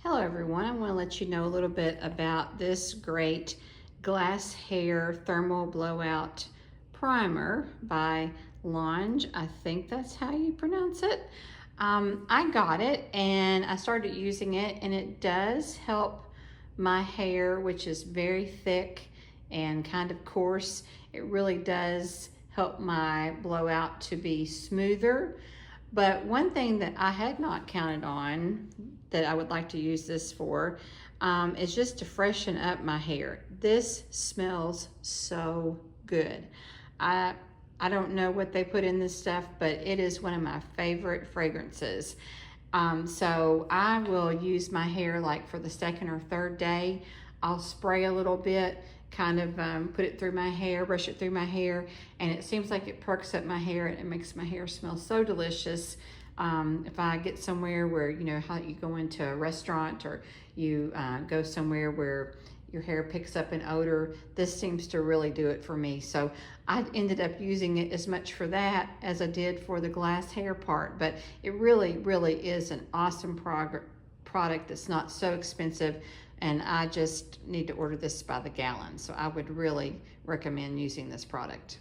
Hello everyone, I want to let you know a little bit about this great glass hair thermal blowout primer by Lange. I think that's how you pronounce it. I got it and I started using it, and it does help my hair, which is very thick and kind of coarse. It really does help my blowout to be smoother. But one thing that I had not counted on that I would like to use this for is just to freshen up my hair. This smells so good. I don't know what they put in this stuff, but it is one of my favorite fragrances. So I will use my hair like for the second or third day. I'll spray a little bit, kind of put it through my hair, brush it through my hair, and it seems like it perks up my hair and it makes my hair smell so delicious. If I get somewhere where, you know, how you go into a restaurant or you go somewhere where your hair picks up an odor, this seems to really do it for me. So I ended up using it as much for that as I did for the glass hair part, but it really, really is an awesome product that's not so expensive, and I just need to order this by the gallon. So I would really recommend using this product.